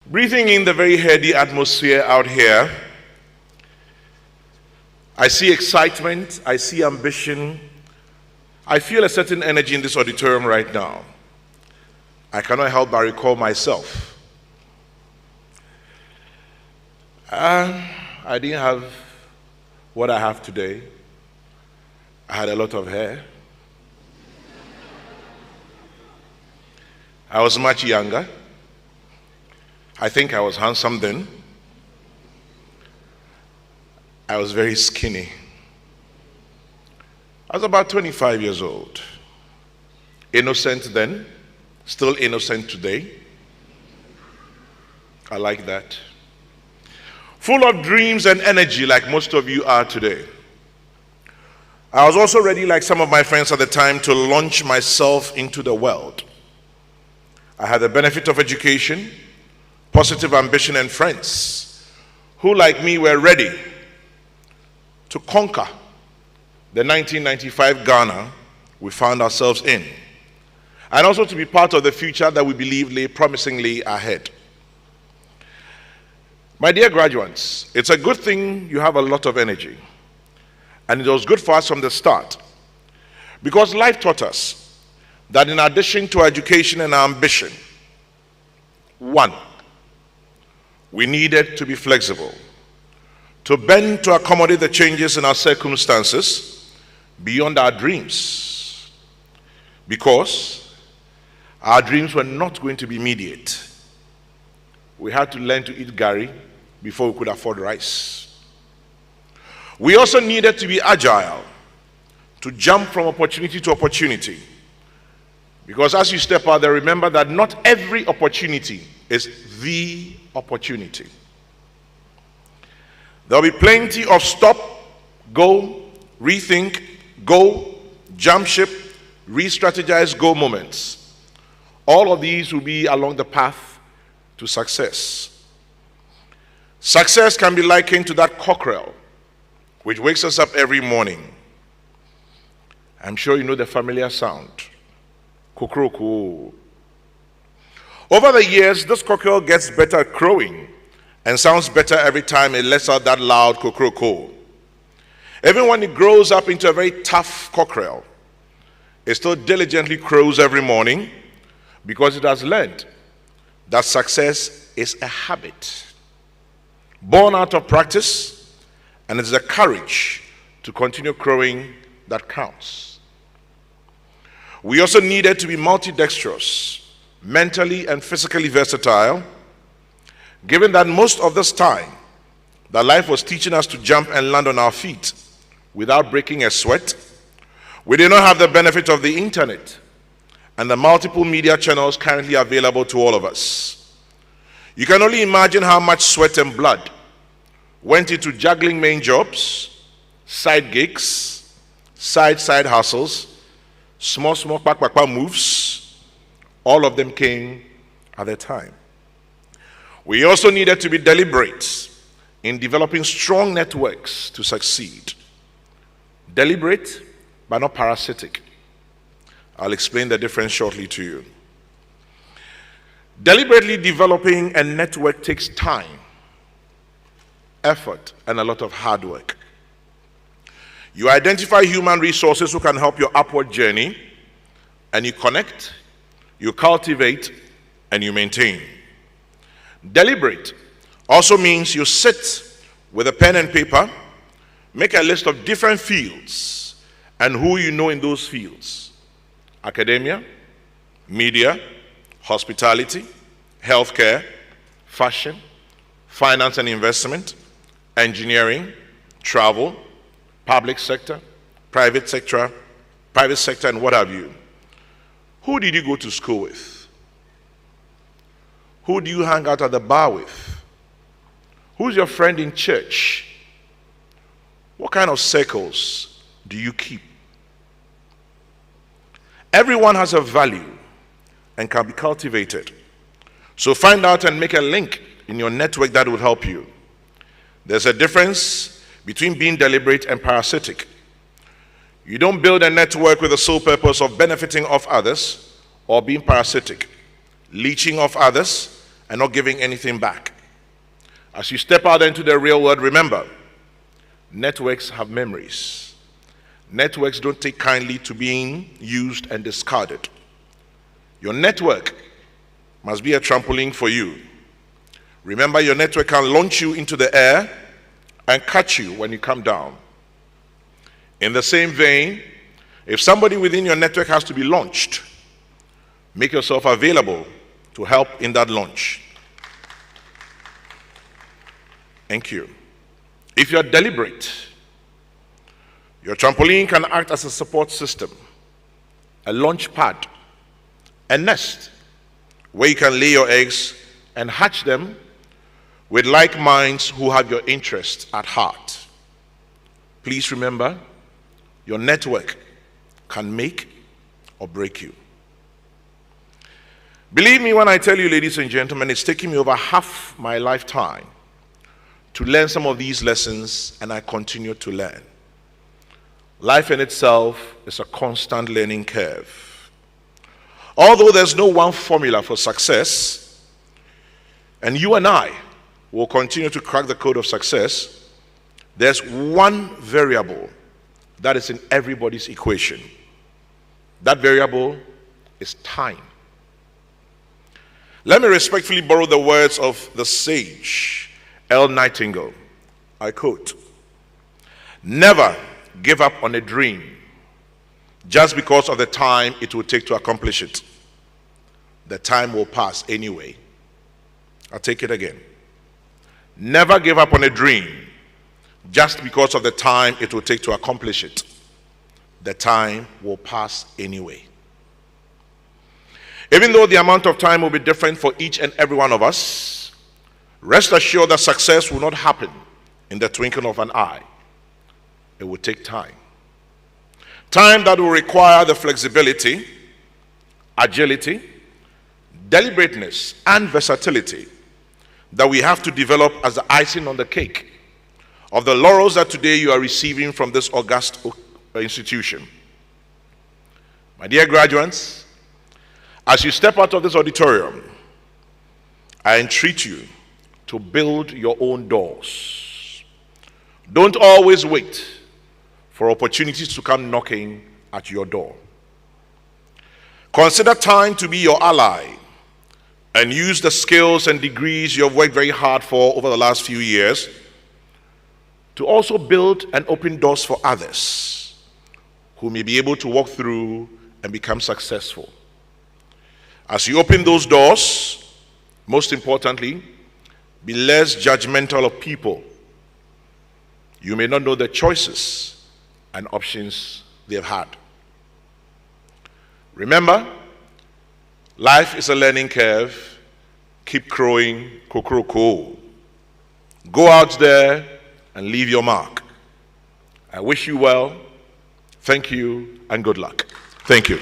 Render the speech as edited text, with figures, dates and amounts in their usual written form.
Breathing in the very heady atmosphere out here, I see excitement, I see ambition, I feel a certain energy in this auditorium right now. I cannot help but recall myself. I didn't have what I have today. I had a lot of hair. I was much younger. I think I was handsome then. I was very skinny. I was about 25 years old. Innocent then, still innocent today. I like that. Full of dreams and energy like most of you are today. I was also ready, like some of my friends at the time, to launch myself into the world. I had the benefit of education, positive ambition, and friends who, like me, were ready to conquer the 1995 Ghana we found ourselves in, and also to be part of the future that we believe lay promisingly ahead. My dear graduates, it's a good thing you have a lot of energy, and it was good for us from the start, because life taught us that in addition to education and ambition, one, we needed to be flexible, to bend to accommodate the changes in our circumstances beyond our dreams, because our dreams were not going to be immediate. We had to learn to eat gari before we could afford rice. We also needed to be agile, to jump from opportunity to opportunity, because as you step out there, remember that not every opportunity is the opportunity. There'll be plenty of stop, go, rethink, go, jump ship, re-strategize, go moments. All of these will be along the path to success. Success can be likened to that cockerel which wakes us up every morning. I'm sure you know the familiar sound. Kokroko. Over the years, this cockerel gets better at crowing and sounds better every time it lets out that loud kokroko. Even when it grows up into a very tough cockerel, it still diligently crows every morning because it has learned that success is a habit, born out of practice, and it's the courage to continue crowing that counts. We also needed to be multidextrous, mentally and physically versatile, given that most of this time that life was teaching us to jump and land on our feet without breaking a sweat. We did not have the benefit of the internet and the multiple media channels currently available to all of us. You can only imagine how much sweat and blood went into juggling main jobs, side gigs, side hustles, small moves. All of them came at a time. We also needed to be deliberate in developing strong networks to succeed. Deliberate, but not parasitic. I'll explain the difference shortly to you. Deliberately developing a network takes time, effort, and a lot of hard work. You identify human resources who can help your upward journey, and you connect, you cultivate, and you maintain. Deliberate also means you sit with a pen and paper, make a list of different fields and who you know in those fields: academia, media, hospitality, healthcare, fashion, finance and investment, engineering, travel, public sector, private sector, and what have you. Who did you go to school with? Who do you hang out at the bar with? Who's your friend in church? What kind of circles do you keep? Everyone has a value and can be cultivated. So find out and make a link in your network that will help you. There's a difference between being deliberate and parasitic. You don't build a network with the sole purpose of benefiting off others or being parasitic, leeching off others and not giving anything back. As you step out into the real world, remember, networks have memories. Networks don't take kindly to being used and discarded. Your network must be a trampoline for you. Remember, your network can launch you into the air and catch you when you come down. In the same vein, if somebody within your network has to be launched, make yourself available to help in that launch. Thank you. If you're deliberate, your trampoline can act as a support system, a launch pad, a nest where you can lay your eggs and hatch them with like minds who have your interests at heart. Please remember, your network can make or break you. Believe me when I tell you, ladies and gentlemen, it's taken me over half my lifetime to learn some of these lessons, and I continue to learn. Life in itself is a constant learning curve. Although there's no one formula for success, and you and I will continue to crack the code of success, there's one variable that is in everybody's equation. That variable is time. Let me respectfully borrow the words of the sage, L. Nightingale. I quote, "Never give up on a dream just because of the time it will take to accomplish it. The time will pass anyway." I'll take it again. Never give up on a dream just because of the time it will take to accomplish it. The time will pass anyway. Even though the amount of time will be different for each and every one of us, rest assured that success will not happen in the twinkling of an eye. It will take time. Time that will require the flexibility, agility, deliberateness, and versatility that we have to develop as the icing on the cake of the laurels that today you are receiving from this august institution. My dear graduates, as you step out of this auditorium, I entreat you to build your own doors. Don't always wait for opportunities to come knocking at your door. Consider time to be your ally and use the skills and degrees you have worked very hard for over the last few years to also build and open doors for others who may be able to walk through and become successful. As you open those doors, most importantly, be less judgmental of people. You may not know the choices and options they've had. Remember, life is a learning curve. Keep crowing, kokoroko. Go out there and leave your mark. I wish you well. Thank you and good luck. Thank you.